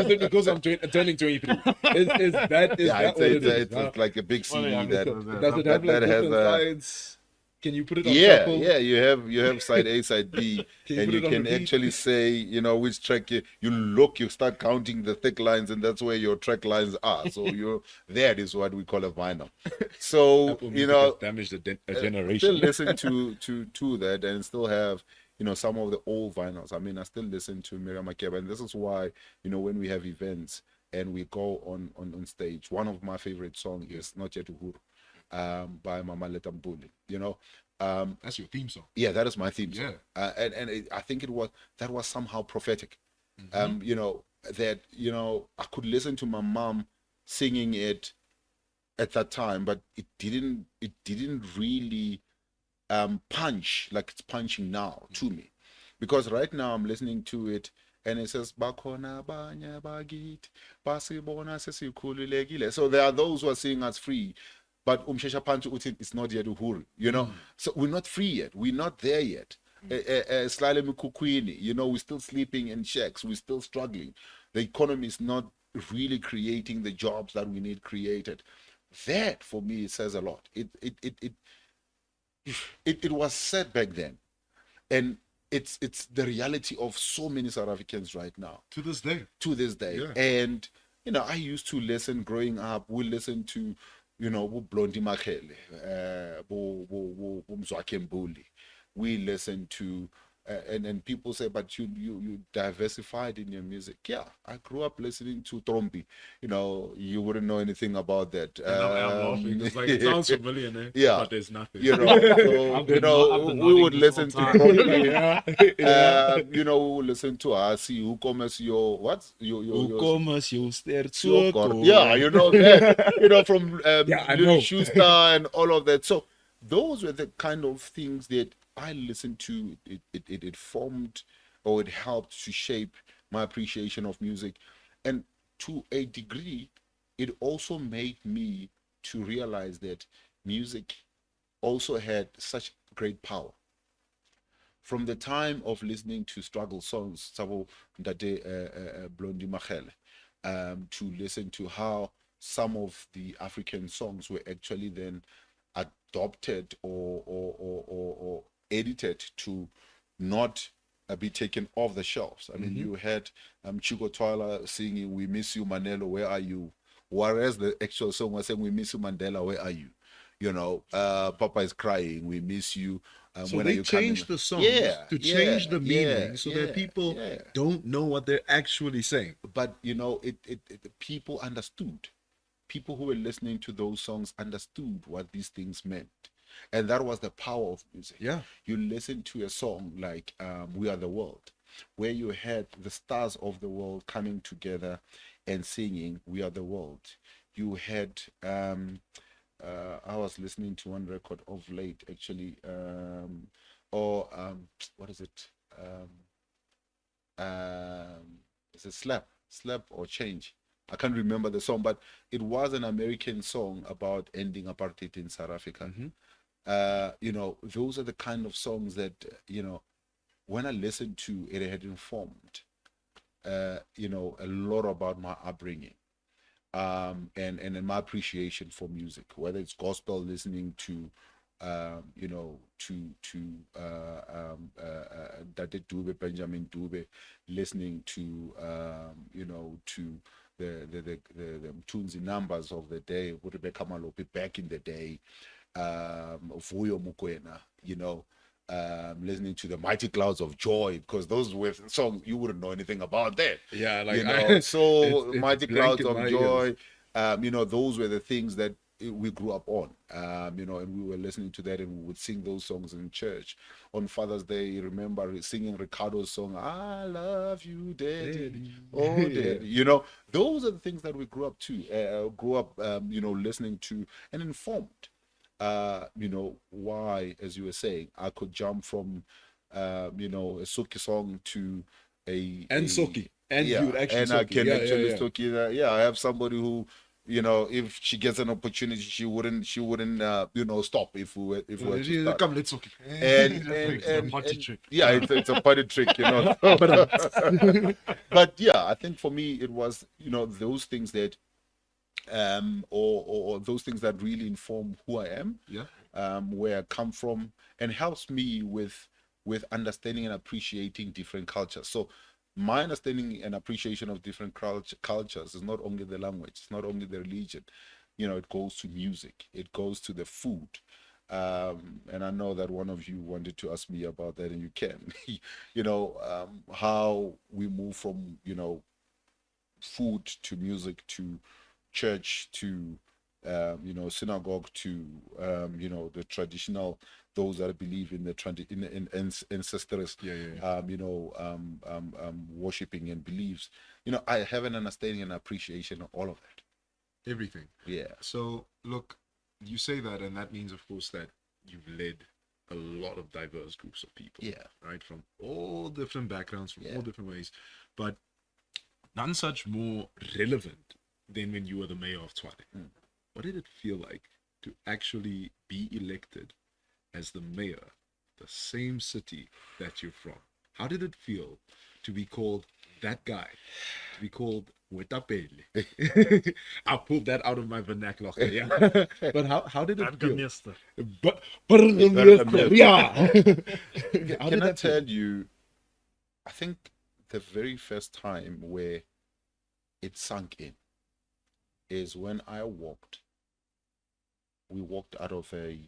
it because I'm turning 23? Is that what it is? It's like a big CD that does it have like that different has sides? Can you put it on shuffle? Yeah. You have side A, side B, and you can actually say which track you start counting the thick lines, and that's where your track lines are. So that is what we call a vinyl. So damaged a generation. Still listen to that, and still have some of the old vinyls. I mean, I still listen to Miriam Makeba, and this is why when we have events and we go on stage, one of my favorite songs is Not Yet Uhuru. By Mama Letambuli, that's your theme song. Yeah, that is my theme song. Yeah. I think that was somehow prophetic. Mm-hmm. That I could listen to my mom singing it at that time, but it didn't really punch like it's punching now to me, because right now I'm listening to it and it says Bakhona banya bagit basibona sesikhululekile. So there are those who are seeing us free. But Umshesha Pantu Utin is not yet Uhuru, So we're not free yet. We're not there yet. Slale Mukukwini, we're still sleeping in shacks. We're still struggling. The economy is not really creating the jobs that we need created. That for me says a lot. It was said back then, and it's the reality of so many South Africans right now To this day. to this day. Yeah. And I used to listen growing up. We listened to Blondie Makhele, Mzwakhe Mbuli. We listened to and people say, but you diversified in your music. Yeah, I grew up listening to Trombi. You wouldn't know anything about that. And now I'm laughing. It's like, it sounds familiar, eh? Yeah. But there's nothing. So, I've been nodding we would this whole listen to time. yeah. Yeah. we would listen to Asi, who comes your what? Your Your God. Yeah, that. From Yeah, I Little know. Schuster and all of that. So those were the kind of things that I listened to. It formed, or it helped to shape my appreciation of music, and to a degree, it also made me to realize that music also had such great power. From the time of listening to struggle songs, Sabo Ndade Blondie Machele, to listen to how some of the African songs were actually then adopted or edited to not be taken off the shelves. I mean, you had Chico Twala singing "We Miss You, Manelo, Where Are You," whereas the actual song was saying "We Miss You, Mandela, Where Are You." Papa is crying, "We miss you." So When are they you coming? changed the songs Yeah, to yeah, change the meaning yeah, so yeah, that people yeah. don't know what they're actually saying. But people understood. People who were listening to those songs understood what these things meant, and that was the power of music. Yeah. You listen to a song like "We Are the World," where you had the stars of the world coming together and singing "We Are the World." You had I was listening to one record of late, actually, or what is it? It's a slap or change. I can't remember the song, but it was an American song about ending apartheid in South Africa. Those are the kind of songs that when I listened to it, it had informed a lot about my upbringing. And my appreciation for music, whether it's gospel, listening to Dade Dube, Benjamin Dube, listening to to the tunes and numbers of the day, Rebecca Malope back in the day, Vuyo Mukwena, listening to the Mighty Clouds of Joy, because those were songs you wouldn't know anything about that. Yeah, like So it's Mighty blank Clouds in of my Joy, ears. those were the things that we grew up on, and we were listening to that, and we would sing those songs in church. On Father's Day, remember singing Ricardo's song, "I Love You, Daddy." Oh, Daddy. Those are the things that we grew up listening to and informed. Why, as you were saying, I could jump from, a Suki song to And a Soki. And you would actually and I Soki. can Yeah, actually yeah. Suki that. Yeah, I have somebody who, if she gets an opportunity, she wouldn't, stop if we were to start. Come, let's Soki. And Party trick. yeah, it's a party trick, But yeah, I think for me it was, those things that or those things that really inform who I am, Yeah. where I come from, and helps me with understanding and appreciating different cultures. So my understanding and appreciation of different cultures is not only the language, it's not only the religion. It goes to music, it goes to the food. And I know that one of you wanted to ask me about that, and you can. How we move from food to music to church to synagogue to the traditional, those that believe in the ancestors, Yeah. worshiping and beliefs. I have an understanding and appreciation of all of that. Everything. Yeah. So, look, you say that, and that means, of course, that you've led a lot of diverse groups of people. Yeah. Right? From all different backgrounds, from Yeah. all different ways. But none such more relevant than when you were the mayor of Tshwane. What did it feel like to actually be elected as the mayor, the same city that you're from? How did it feel to be called that guy to be called Wetapele. I pulled that out of my vernacular. Yeah. But how did it feel? Burgemeester. But Burgemeester. yeah. How Can did I that feel? tell you, I think the very first time where it sunk in is when we walked out of a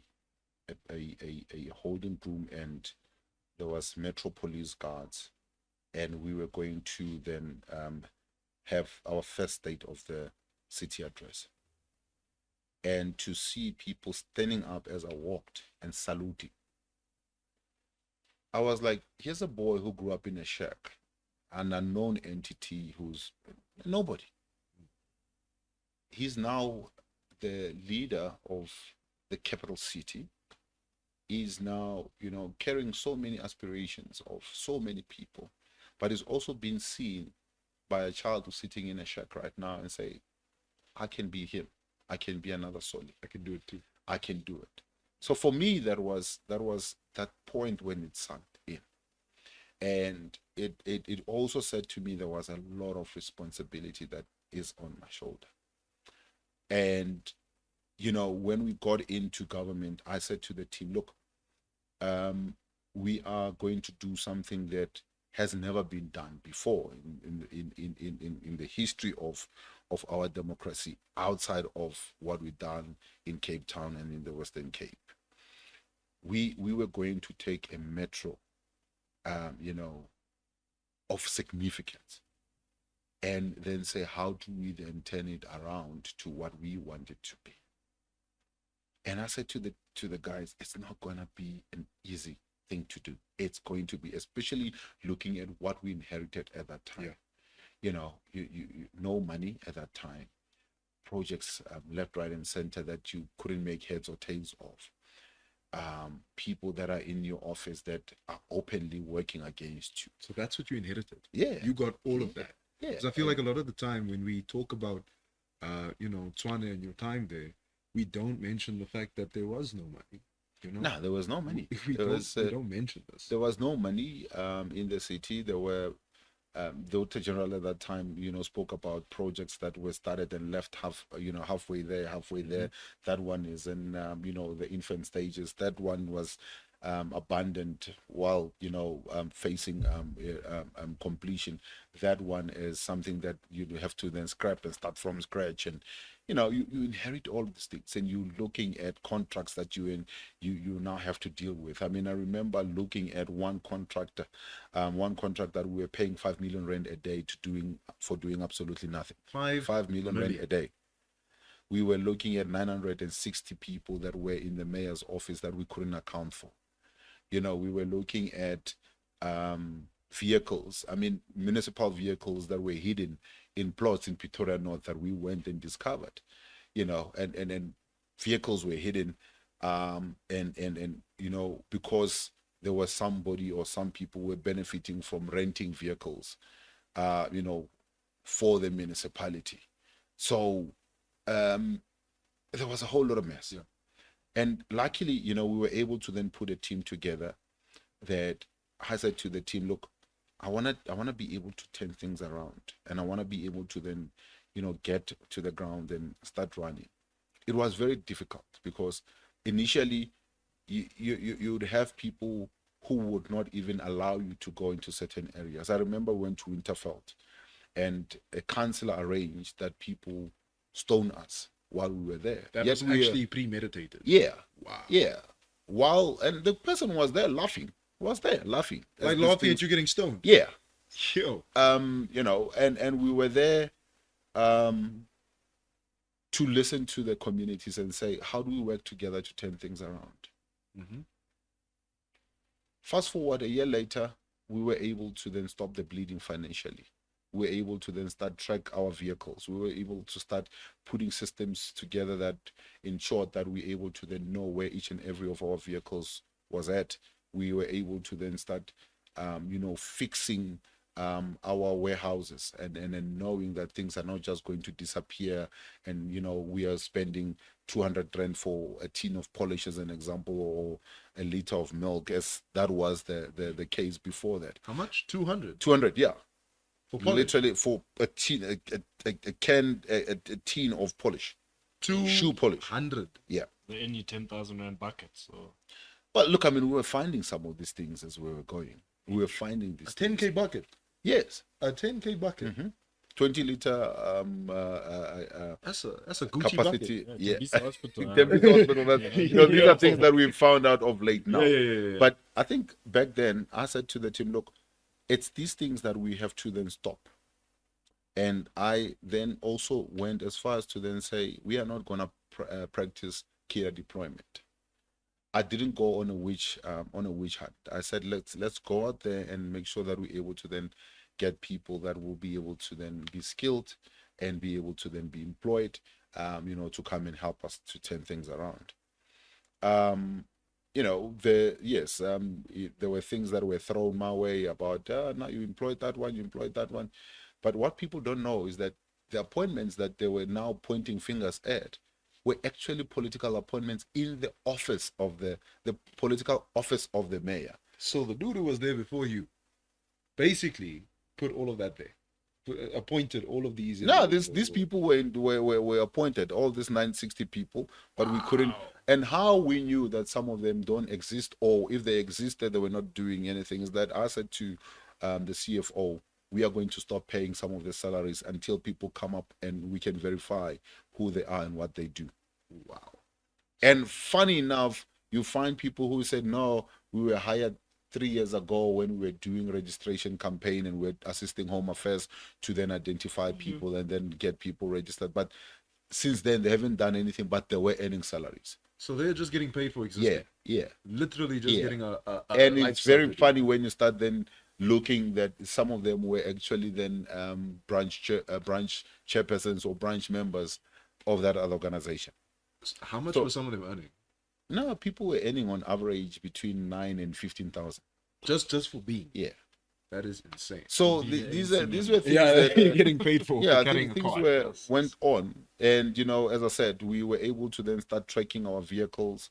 holding room, and there was Metro Police guards, and we were going to then have our first date of the city address. And to see people standing up as I walked and saluting, I was like, here's a boy who grew up in a shack, an unknown entity who's nobody. He's now the leader of the capital city. He's now, carrying so many aspirations of so many people, but he's also been seen by a child who's sitting in a shack right now and say, I can be him. I can be another Soli. I can do it too. I can do it. So for me, that was that point when it sunk in. And it also said to me there was a lot of responsibility that is on my shoulder. And when we got into government, I said to the team, look, we are going to do something that has never been done before in the history of our democracy, outside of what we've done in Cape Town and in the Western Cape. We were going to take a metro, of significance, and then say, how do we then turn it around to what we want it to be? And I said to the guys, it's not going to be an easy thing to do. It's going to be, especially looking at what we inherited at that time. Yeah. You no money at that time, projects left, right, and center that you couldn't make heads or tails of. People that are in your office that are openly working against you. So that's what you inherited. Yeah. You got all of that. Yeah. Because I feel like a lot of the time when we talk about, Tshwane and your time there, we don't mention the fact that there was no money. No, there was no money. We don't mention this. There was no money in the city. There were, the Auditor General at that time, spoke about projects that were started and left halfway there. Mm-hmm. That one is in, the infant stages. That one was abandoned while, facing completion. That one is something that you have to then scrap and start from scratch. And you inherit all these things, and you're looking at contracts that you now have to deal with. I mean, I remember looking at one contract that we were paying 5 million rand a day for doing absolutely nothing. 5 million rand a day. We were looking at 960 people that were in the mayor's office that we couldn't account for. We were looking at vehicles, municipal vehicles that were hidden in plots in Pretoria North that we went and discovered, and vehicles were hidden, and because there was somebody or some people were benefiting from renting vehicles, for the municipality. So there was a whole lot of mess. Yeah. And luckily, we were able to then put a team together that I said to the team, look, I want to be able to turn things around, and I want to be able to then, get to the ground and start running. It was very difficult because initially you would have people who would not even allow you to go into certain areas. I remember we went to Winterveld, and a councillor arranged that people stone us while we were there. That was actually premeditated. Yeah. Wow. Yeah. And the person was there laughing. Laughing. Like laughing at you getting stoned. Yeah. Yo. And we were there to listen to the communities and say, how do we work together to turn things around? Mm-hmm. Fast forward a year later, we were able to then stop the bleeding financially. We were able to then start track our vehicles. We were able to start putting systems together that ensured that we were able to then know where each and every of our vehicles was at. We were able to then start, fixing our warehouses and then knowing that things are not just going to disappear, and we are spending 200 rand for a tin of polish as an example, or a liter of milk, as that was the case before that. How much? 200. 200, yeah. For polish. literally for a tin, a tin of polish, shoe polish. 200. Yeah. Any 10,000 rand buckets. So But look, I mean, we were finding some of these things as we were going. We were finding A these 10K things. bucket. Yes. A 10K bucket. 20-liter That's a Gucci capacity. yeah, Yeah. Tembisa Hospital. Tembisa Hospital. You know, these are things that we've found out of late now. Yeah. But I think back then, I said to the team, look, it's these things that we have to then stop. And I then also went as far as to then say, we are not going to practice killer deployment. I didn't go on a witch hunt. I said let's go out there and make sure that we're able to then get people that will be able to then be skilled and be able to then be employed, to come and help us to turn things around. There were things that were thrown my way about now you employed that one, but what people don't know is that the appointments that they were now pointing fingers at were actually political appointments in the office of the political office of the mayor. So the dude who was there before you basically put all of that there. Appointed all of these. No, these people were appointed, all these 960 people, but we couldn't. And how we knew that some of them don't exist, or if they existed, they were not doing anything, is that I said to the CFO, we are going to stop paying some of the salaries until people come up and we can verify who they are and what they do. Wow. And funny enough, you find people who said, no, we were hired 3 years ago when we were doing registration campaign and we're assisting Home Affairs to then identify people and then get people registered. But since then, they haven't done anything, but they were earning salaries. So they're just getting paid for existing. Yeah. Literally just getting a and life it's very support. funny when you start then looking that some of them were actually then branch chairpersons or branch members of that other organization. How much So- were some of them earning? No, people were earning on average between 9 and 15,000. Just for being. Yeah. That is insane. So these were things Yeah, that you're getting paid for yeah, carrying a things car. went on, and as I said, we were able to then start tracking our vehicles.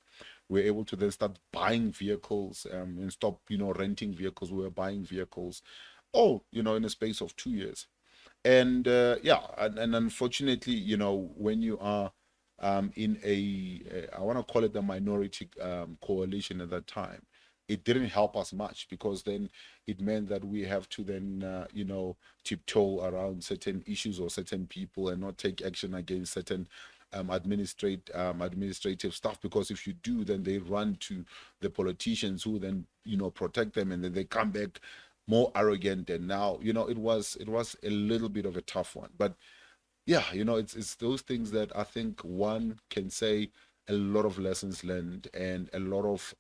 We were able to then start buying vehicles and stop renting vehicles. We were buying vehicles, all in a space of 2 years. And and unfortunately, when you are in I want to call it the minority coalition at that time, it didn't help us much, because then it meant that we have to then tiptoe around certain issues or certain people and not take action against certain administrative stuff, because if you do, then they run to the politicians who then protect them, and then they come back more arrogant. And now it was a little bit of a tough one, but yeah, it's those things that I think one can say a lot of lessons learned and a lot of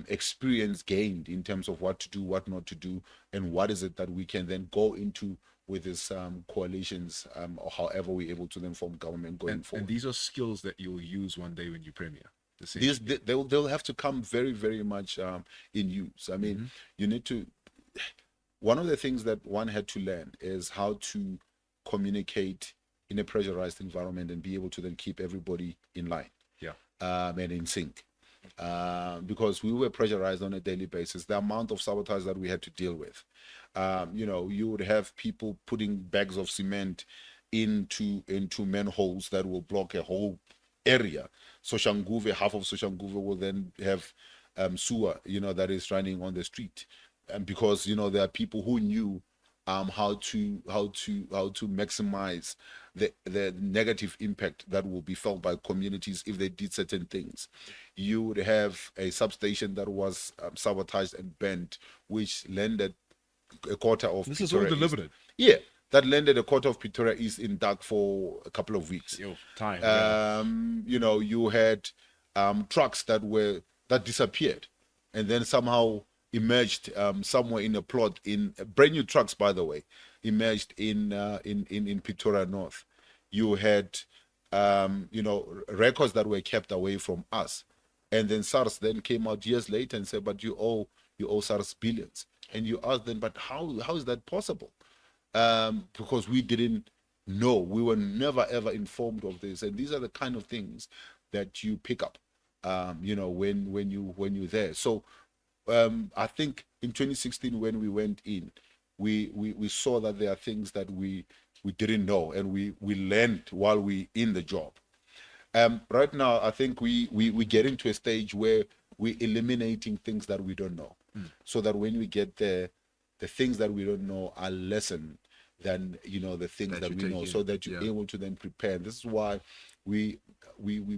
experience gained in terms of what to do, what not to do, and what is it that we can then go into with these coalitions, or however we're able to then form government going forward. And these are skills that you'll use one day when you premier. They'll have to come very, very much in use. I mean, you need to. One of the things that one had to learn is how to communicate in a pressurized environment and be able to then keep everybody in line, and in sync. Because we were pressurized on a daily basis. The amount of sabotage that we had to deal with. You would have people putting bags of cement into manholes that will block a whole area. Soshanguve, half of Soshanguve will then have sewer, that is running on the street, and because there are people who knew how to maximize the negative impact that will be felt by communities if they did certain things. You would have a substation that was sabotaged and burnt, which landed a quarter of This is all Pretoria East. deliberate. Yeah, that landed a quarter of Pretoria East in dark for a couple of weeks. Time. You had trucks that disappeared and then somehow emerged somewhere in a plot, in brand new trucks, by the way, emerged in Pretoria North. You had records that were kept away from us, and then SARS then came out years later and said, but you owe SARS billions. And you ask them, but how is that possible? Because we didn't know, we were never ever informed of this. And these are the kind of things that you pick up when you're there. So I think in 2016 when we went in, we saw that there are things that we didn't know, and we learned while we in the job. Right now, I think we getting to a stage where we eliminating things that we don't know, so that when we get there, the things that we don't know are lessened than the things that you we take know, in. so that you're Yeah. able to then prepare. And this is why we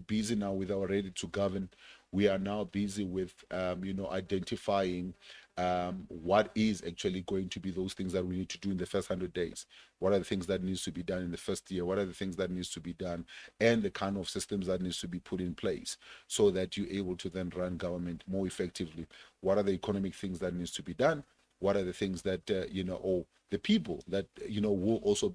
busy now with our ready to govern. We are now busy with identifying what is actually going to be those things that we need to do in the first 100 days. What are the things that needs to be done in the first year? What are the things that needs to be done, and the kind of systems that needs to be put in place, so that you're able to then run government more effectively? What are the economic things that needs to be done? What are the things that or the people that will also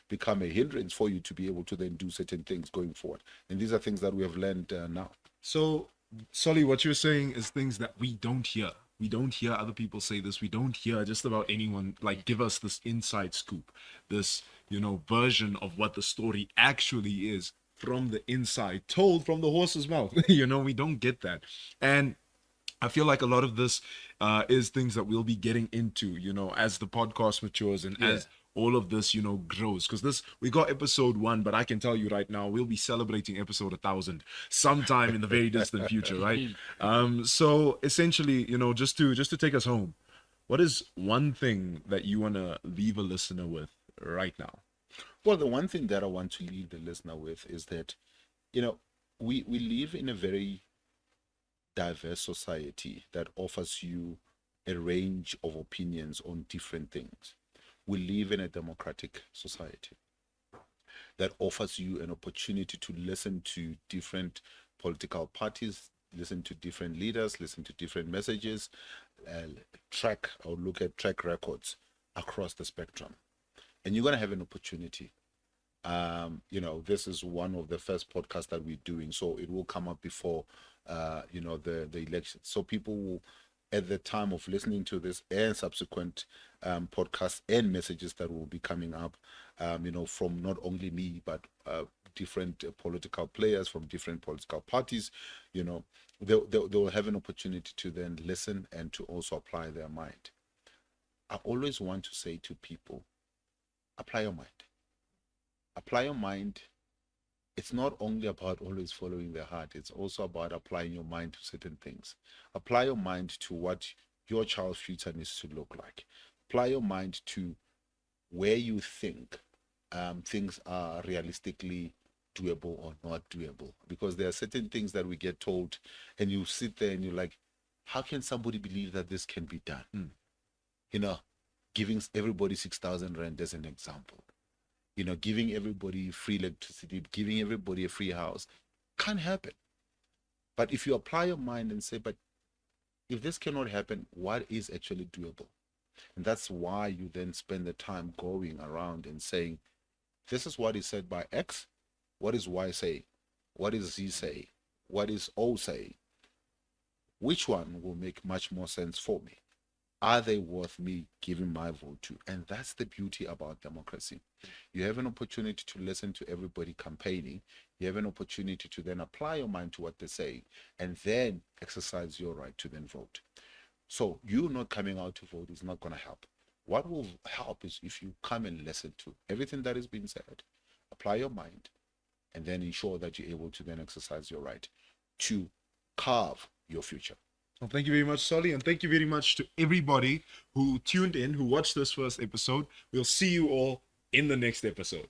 become a hindrance for you to be able to then do certain things going forward? And these are things that we have learned now. So, Solly, what you're saying is things that we don't hear. We don't hear other people say this. We don't hear just about anyone like give us this inside scoop, this, version of what the story actually is from the inside, told from the horse's mouth. We don't get that. And I feel like a lot of this is things that we'll be getting into, as the podcast matures and as all of this, grows. Because we got episode 1, but I can tell you right now, we'll be celebrating episode 1,000 sometime in the very distant future, right? So essentially, just to take us home, what is one thing that you want to leave a listener with right now? Well, the one thing that I want to leave the listener with is that, we live in a very diverse society that offers you a range of opinions on different things. We live in a democratic society that offers you an opportunity to listen to different political parties, listen to different leaders, listen to different messages, track or look at track records across the spectrum. And you're going to have an opportunity. This is one of the first podcasts that we're doing, so it will come up before the election. So people will, at the time of listening to this and subsequent podcasts and messages that will be coming up, from not only me but different political players from different political parties, they'll have an opportunity to then listen and to also apply their mind. I always want to say to people, apply your mind. Apply your mind. It's not only about always following the heart, it's also about applying your mind to certain things. Apply your mind to what your child's future needs to look like. Apply your mind to where you think things are realistically doable or not doable. Because there are certain things that we get told, and you sit there and you're like, how can somebody believe that this can be done? Giving everybody 6,000 rand as an example. Giving everybody free electricity, giving everybody a free house, can't happen. But if you apply your mind and say, but if this cannot happen, what is actually doable? And that's why you then spend the time going around and saying, this is what is said by X, what is Y say, what is Z say, what is O say, which one will make much more sense for me? Are they worth me giving my vote to? And that's the beauty about democracy. You have an opportunity to listen to everybody campaigning. You have an opportunity to then apply your mind to what they say and then exercise your right to then vote. So you not coming out to vote is not going to help. What will help is if you come and listen to everything that is being said, apply your mind, and then ensure that you're able to then exercise your right to carve your future. Well, thank you very much, Solly, and thank you very much to everybody who tuned in, who watched this first episode. We'll see you all in the next episode.